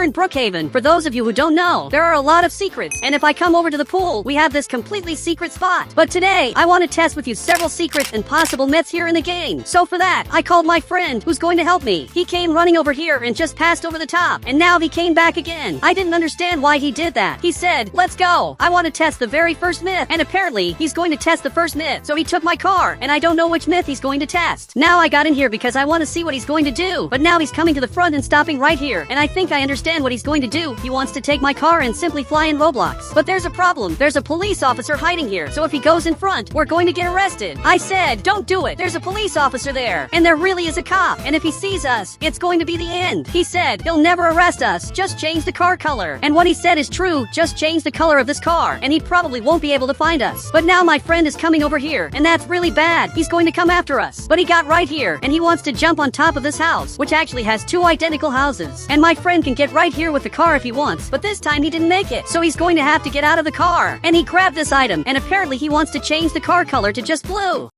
here in Brookhaven, for those of you who don't know, there are a lot of secrets, and if I come over to the pool, we have this completely secret spot. But today, I want to test with you several secrets and possible myths here in the game. So for that, I called my friend, who's going to help me. He came running over here and just passed over the top, and now he came back again. I didn't understand why he did that. He said, let's go. I want to test the very first myth, and apparently, he's going to test the first myth. So he took my car, and I don't know which myth he's going to test. Now I got in here because I want to see what he's going to do, but now he's coming to the front and stopping right here, and I think I understand what he's going to do. He wants to take my car and simply fly in Roblox. But there's a problem. There's a police officer hiding here, so if he goes in front, we're going to get arrested. I said, don't do it. There's a police officer there, and there really is a cop, and if he sees us, it's going to be the end. He said, he'll never arrest us, just change the car color. And what he said is true, just change the color of this car, and he probably won't be able to find us. But now my friend is coming over here, and that's really bad. He's going to come after us. But he got right here, and he wants to jump on top of this house, which actually has two identical houses. And my friend can get right here with the car if he wants, but this time he didn't make it, so he's going to have to get out of the car. And he grabbed this item, and apparently he wants to change the car color to just blue.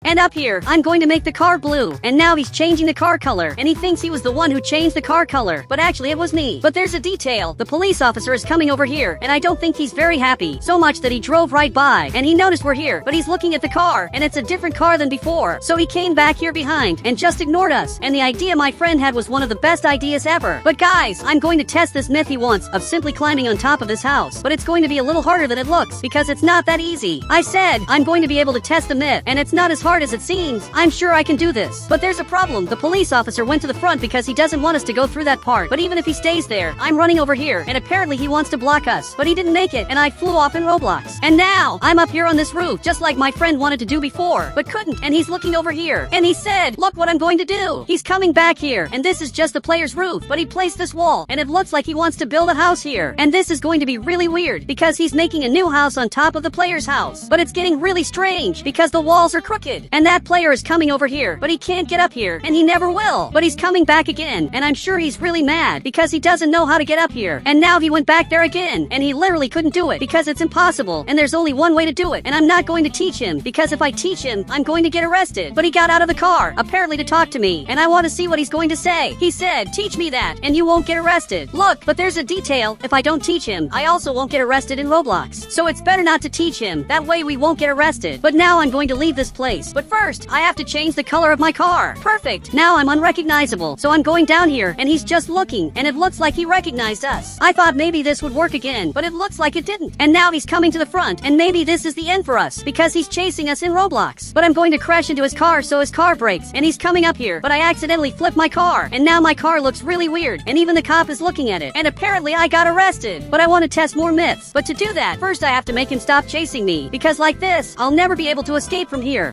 And up here, I'm going to make the car blue. And now he's changing the car color. And he thinks he was the one who changed the car color. But actually it was me. But there's a detail. The police officer is coming over here. And I don't think he's very happy. So much that he drove right by. And he noticed we're here. But he's looking at the car. And it's a different car than before. So he came back here behind. And just ignored us. And the idea my friend had was one of the best ideas ever. But guys, I'm going to test this myth he wants of simply climbing on top of this house. But it's going to be a little harder than it looks. Because it's not that easy. I said, I'm going to be able to test the myth. And it's not as hard as it seems. I'm sure I can do this. But there's a problem. The police officer went to the front because he doesn't want us to go through that part. But even if he stays there, I'm running over here, and apparently he wants to block us. But he didn't make it, and I flew off in Roblox. And now, I'm up here on this roof, just like my friend wanted to do before, but couldn't, and he's looking over here. And he said, look what I'm going to do. He's coming back here, and this is just the player's roof, but he placed this wall, and it looks like he wants to build a house here. And this is going to be really weird, because he's making a new house on top of the player's house. But it's getting really strange, because the walls are crooked, and that player is coming over here, but he can't get up here, and he never will. But he's coming back again, and I'm sure he's really mad, because he doesn't know how to get up here. And now he went back there again, and he literally couldn't do it, because it's impossible, and there's only one way to do it, and I'm not going to teach him, because if I teach him, I'm going to get arrested. But he got out of the car, apparently to talk to me, and I want to see what he's going to say. He said, teach me that, and you won't get arrested. Look, but there's a detail. If I don't teach him, I also won't get arrested in Roblox. So it's better not to teach him, that way we won't get arrested. But now I'm going to leave this place. But first, I have to change the color of my car. Perfect. Now I'm unrecognizable. So I'm going down here, and he's just looking, and it looks like he recognized us. I thought maybe this would work again, but it looks like it didn't. And now he's coming to the front, and maybe this is the end for us, because he's chasing us in Roblox. But I'm going to crash into his car so his car breaks, and he's coming up here, but I accidentally flipped my car, and now my car looks really weird, and even the cop is looking at it, and apparently I got arrested. But I want to test more myths. But to do that, first I have to make him stop chasing me, because like this, I'll never be able to escape from here.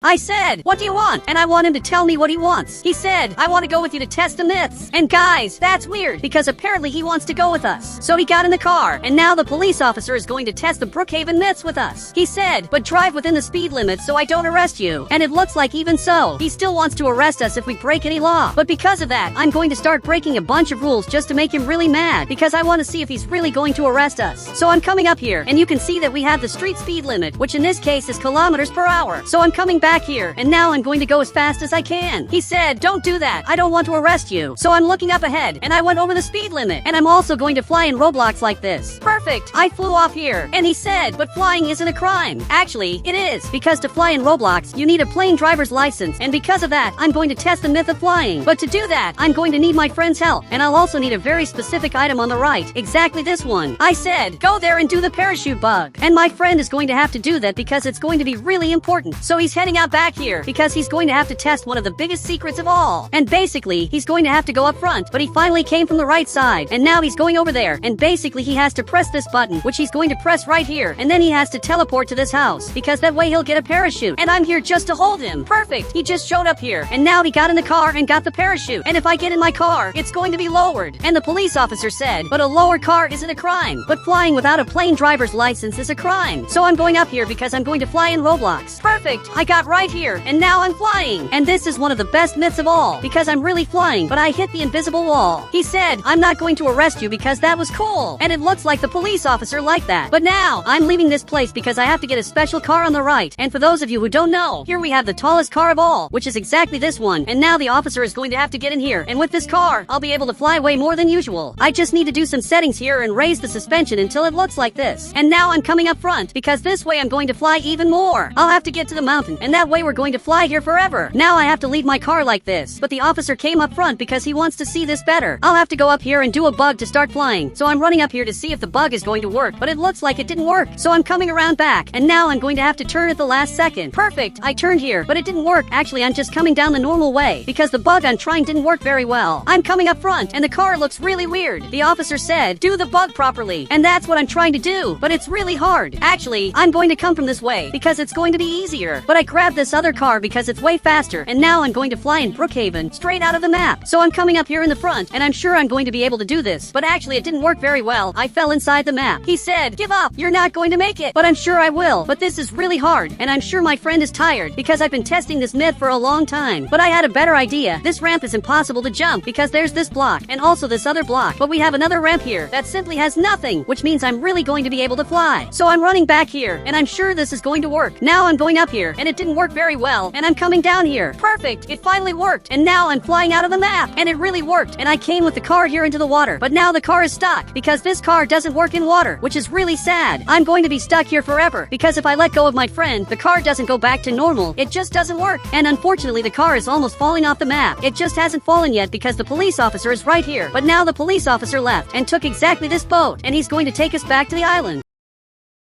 I said, what do you want? And I want him to tell me what he wants. He said, I want to go with you to test the myths. And guys, that's weird, because apparently he wants to go with us. So he got in the car, and now the police officer is going to test the Brookhaven myths with us. He said, but drive within the speed limit so I don't arrest you. And it looks like even so, he still wants to arrest us if we break any law. But because of that, I'm going to start breaking a bunch of rules just to make him really mad, because I want to see if he's really going to arrest us. So I'm coming up here, and you can see that we have the street speed limit, which in this case is kilometers per hour. So I'm coming back here, and now I'm going to go as fast as I can. He said, don't do that. I don't want to arrest you. So I'm looking up ahead, and I went over the speed limit, and I'm also going to fly in Roblox like this. Perfect. I flew off here, and he said, but flying isn't a crime. Actually, it is, because to fly in Roblox, you need a plane driver's license, and because of that, I'm going to test the myth of flying. But to do that, I'm going to need my friend's help, and I'll also need a very specific item on the right, exactly this one. I said, go there and do the parachute bug. And my friend is going to have to do that because it's going to be really important. So he's heading out back here, because he's going to have to test one of the biggest secrets of all. And basically, he's going to have to go up front, but he finally came from the right side, and now he's going over there, and basically he has to press this button, which he's going to press right here, and then he has to teleport to this house, because that way he'll get a parachute, and I'm here just to hold him. Perfect. He just showed up here, and now he got in the car and got the parachute, and if I get in my car, it's going to be lowered. And the police officer said, but a lower car isn't a crime, but flying without a plane driver's license is a crime. So I'm going up here because I'm going to fly in Roblox. Perfect. I got right here, and now I'm flying. And this is one of the best myths of all, because I'm really flying, but I hit the invisible wall. He said, I'm not going to arrest you because that was cool. And it looks like the police officer liked that. But now, I'm leaving this place because I have to get a special car on the right. And for those of you who don't know, here we have the tallest car of all, which is exactly this one. And now the officer is going to have to get in here. And with this car, I'll be able to fly way more than usual. I just need to do some settings here and raise the suspension until it looks like this. And now I'm coming up front, because this way I'm going to fly even more. I'll have to get to the mountain, and that way we're going to fly here forever. Now I have to leave my car like this. But the officer came up front because he wants to see this better. I'll have to go up here and do a bug to start flying. So I'm running up here to see if the bug is going to work, but it looks like it didn't work. So I'm coming around back, and now I'm going to have to turn at the last second. Perfect, I turned here, but it didn't work. Actually, I'm just coming down the normal way, because the bug I'm trying didn't work very well. I'm coming up front, and the car looks really weird. The officer said, do the bug properly, and that's what I'm trying to do, but it's really hard. Actually, I'm going to come from this way, because it's going to be easier. But I grabbed this other car because it's way faster, and now I'm going to fly in Brookhaven, straight out of the map. So I'm coming up here in the front, and I'm sure I'm going to be able to do this, but actually it didn't work very well. I fell inside the map. He said, give up, you're not going to make it. But I'm sure I will. But this is really hard, and I'm sure my friend is tired, because I've been testing this myth for a long time. But I had a better idea. This ramp is impossible to jump, because there's this block, and also this other block. But we have another ramp here that simply has nothing, which means I'm really going to be able to fly. So I'm running back here, and I'm sure this is going to work. Now I'm going up here, and it didn't work very well, and I'm coming down here. Perfect, it finally worked, and now I'm flying out of the map, and it really worked, and I came with the car here into the water. But now the car is stuck, because this car doesn't work in water, which is really sad. I'm going to be stuck here forever, because if I let go of my friend, the car doesn't go back to normal. It just doesn't work, and unfortunately the car is almost falling off the map. It just hasn't fallen yet because the police officer is right here. But now the police officer left and took exactly this boat, and he's going to take us back to the island.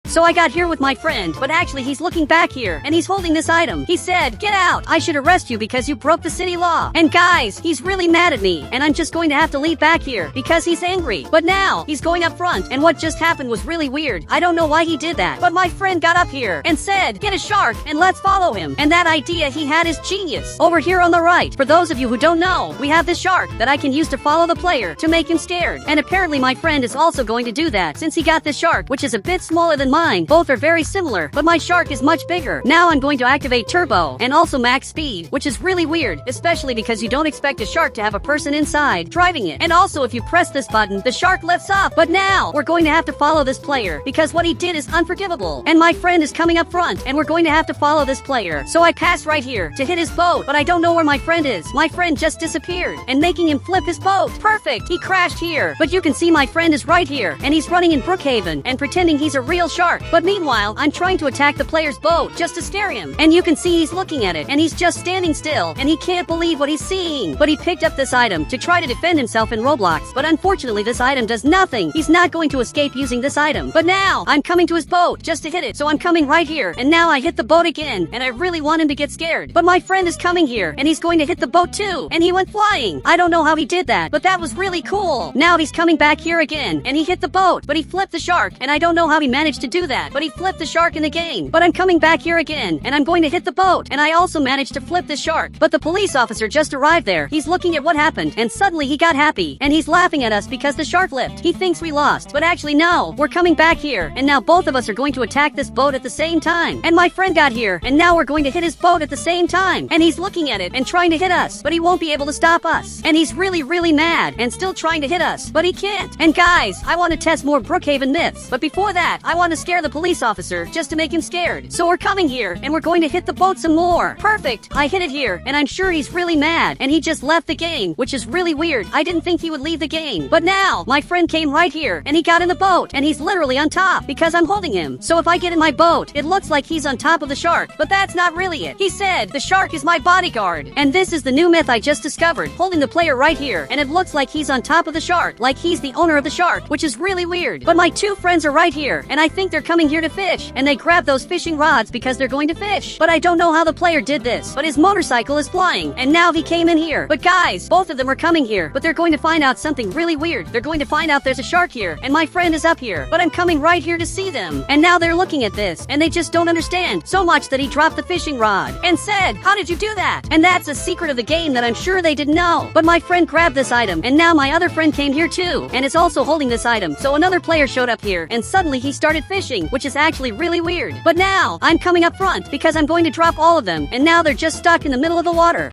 So I got here with my friend, but actually he's looking back here, and he's holding this item. He said, get out, I should arrest you because you broke the city law. And guys, he's really mad at me, and I'm just going to have to leave back here, because he's angry. But now, he's going up front, and what just happened was really weird. I don't know why he did that, but my friend got up here, and said, get a shark, and let's follow him. And that idea he had is genius. Over here on the right, for those of you who don't know, we have this shark that I can use to follow the player, to make him scared. And apparently my friend is also going to do that, since he got this shark, which is a bit smaller than mine. Both are very similar, but my shark is much bigger. Now I'm going to activate turbo, and also max speed, which is really weird, especially because you don't expect a shark to have a person inside driving it. And also if you press this button, the shark lifts up. But now, we're going to have to follow this player, because what he did is unforgivable. And my friend is coming up front, and we're going to have to follow this player. So I pass right here, to hit his boat, but I don't know where my friend is. My friend just disappeared, and making him flip his boat. Perfect, he crashed here. But you can see my friend is right here, and he's running in Brookhaven, and pretending he's a real shark. But meanwhile, I'm trying to attack the player's boat, just to scare him. And you can see he's looking at it, and he's just standing still, and he can't believe what he's seeing. But he picked up this item, to try to defend himself in Roblox. But unfortunately this item does nothing. He's not going to escape using this item. But now, I'm coming to his boat, just to hit it. So I'm coming right here, and now I hit the boat again, and I really want him to get scared. But my friend is coming here, and he's going to hit the boat too, and he went flying. I don't know how he did that, but that was really cool. Now he's coming back here again, and he hit the boat, but he flipped the shark, and I don't know how he managed to do that, but he flipped the shark in the game. But I'm coming back here again, and I'm going to hit the boat, and I also managed to flip the shark. But the police officer just arrived there. He's looking at what happened, and suddenly he got happy, and he's laughing at us because the shark flipped. He thinks we lost, but actually no, we're coming back here, and now both of us are going to attack this boat at the same time. And my friend got here, and now we're going to hit his boat at the same time, and he's looking at it and trying to hit us, but he won't be able to stop us. And he's really mad, and still trying to hit us, but he can't. And guys, I want to test more Brookhaven myths, but before that, I want to scare the police officer, just to make him scared. So we're coming here, and we're going to hit the boat some more. Perfect, I hit it here, and I'm sure he's really mad, and he just left the game, which is really weird. I didn't think he would leave the game. But now, my friend came right here, and he got in the boat, and he's literally on top, because I'm holding him. So if I get in my boat, it looks like he's on top of the shark, but that's not really it. He said, the shark is my bodyguard. And this is the new myth I just discovered, holding the player right here, and it looks like he's on top of the shark, like he's the owner of the shark, which is really weird. But my two friends are right here, and I think they're coming here to fish, and they grab those fishing rods because they're going to fish. But I don't know how the player did this, but his motorcycle is flying, and now he came in here. But guys, both of them are coming here, but they're going to find out something really weird. They're going to find out there's a shark here, and my friend is up here, but I'm coming right here to see them. And now they're looking at this, and they just don't understand, so much that he dropped the fishing rod, and said, how did you do that? And that's a secret of the game that I'm sure they didn't know. But my friend grabbed this item, and now my other friend came here too, and is also holding this item. So another player showed up here, and suddenly he started fishing. crashing, which is actually really weird. But now, I'm coming up front because I'm going to drop all of them, and now they're just stuck in the middle of the water.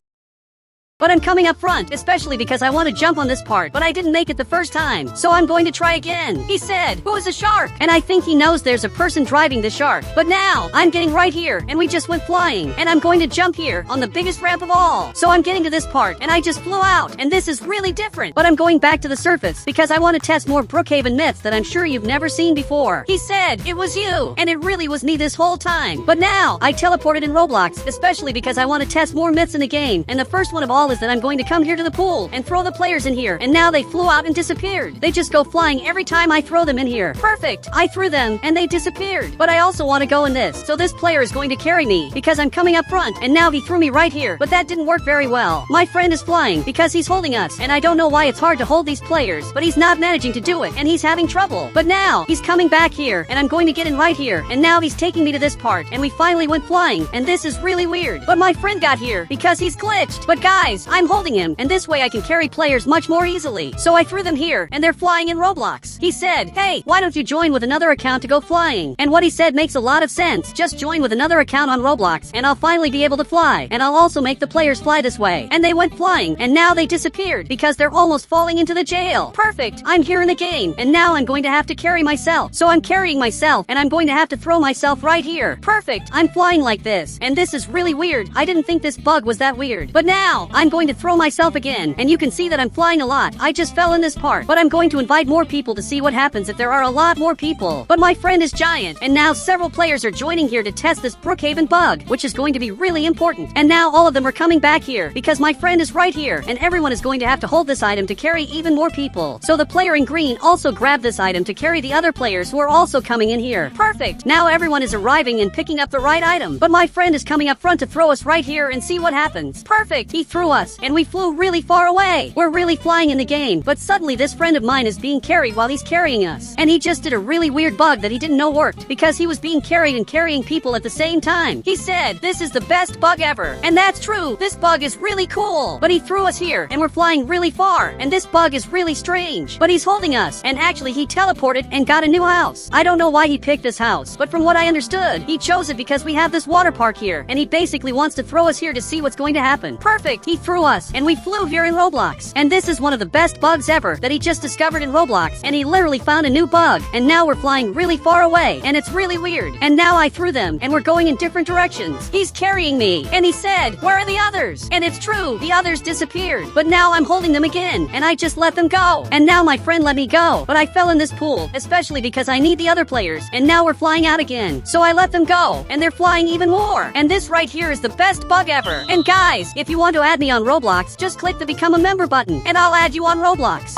But I'm coming up front, especially because I want to jump on this part, but I didn't make it the first time, so I'm going to try again. He said, "Who is a shark?" And I think he knows there's a person driving the shark. But now, I'm getting right here, and we just went flying, and I'm going to jump here on the biggest ramp of all. So I'm getting to this part, and I just flew out, and this is really different. But I'm going back to the surface, because I want to test more Brookhaven myths that I'm sure you've never seen before. He said, "It was you," and it really was me this whole time. But now, I teleported in Roblox, especially because I want to test more myths in the game, and the first one of all is that I'm going to come here to the pool and throw the players in here, and now they flew out and disappeared. They just go flying every time I throw them in here. Perfect! I threw them, and they disappeared. But I also want to go in this, so this player is going to carry me, because I'm coming up front, and now he threw me right here, but that didn't work very well. My friend is flying, because he's holding us, and I don't know why it's hard to hold these players, but he's not managing to do it, and he's having trouble. But now, he's coming back here, and I'm going to get in right here, and now he's taking me to this part, and we finally went flying, and this is really weird. But my friend got here, because he's glitched. But guys, I'm holding him, and this way I can carry players much more easily. So I threw them here, and they're flying in Roblox. He said, "Hey, why don't you join with another account to go flying?" And what he said makes a lot of sense. Just join with another account on Roblox, and I'll finally be able to fly. And I'll also make the players fly this way. And they went flying, and now they disappeared, because they're almost falling into the jail. Perfect! I'm here in the game, and now I'm going to have to carry myself. So I'm carrying myself, and I'm going to have to throw myself right here. Perfect! I'm flying like this, and this is really weird. I didn't think this bug was that weird. But now, I'm going to throw myself again, and you can see that I'm flying a lot. I just fell in this part, but I'm going to invite more people to see what happens if there are a lot more people. But my friend is giant, and now several players are joining here to test this Brookhaven bug, which is going to be really important. And now all of them are coming back here, because my friend is right here, and everyone is going to have to hold this item to carry even more people. So the player in green also grabbed this item to carry the other players who are also coming in here. Perfect! Now everyone is arriving and picking up the right item. But my friend is coming up front to throw us right here and see what happens. Perfect! He threw us, and we flew really far away. We're really flying in the game, but suddenly this friend of mine is being carried while he's carrying us. And he just did a really weird bug that he didn't know worked, because he was being carried and carrying people at the same time. He said, "This is the best bug ever." And that's true, this bug is really cool. But he threw us here, and we're flying really far, and this bug is really strange. But he's holding us, and actually he teleported and got a new house. I don't know why he picked this house, but from what I understood, he chose it because we have this water park here, and he basically wants to throw us here to see what's going to happen. Perfect! He threw us, and we flew here in Roblox. And this is one of the best bugs ever that he just discovered in Roblox, and he literally found a new bug, and now we're flying really far away, and it's really weird. And now I threw them, and we're going in different directions. He's carrying me, and he said, "Where are the others?" And it's true, the others disappeared. But now I'm holding them again, and I just let them go. And now my friend let me go, but I fell in this pool, especially because I need the other players, and now we're flying out again. So I let them go, and they're flying even more. And this right here is the best bug ever. And guys, if you want to add me on Roblox, just click the Become a Member button, and I'll add you on Roblox.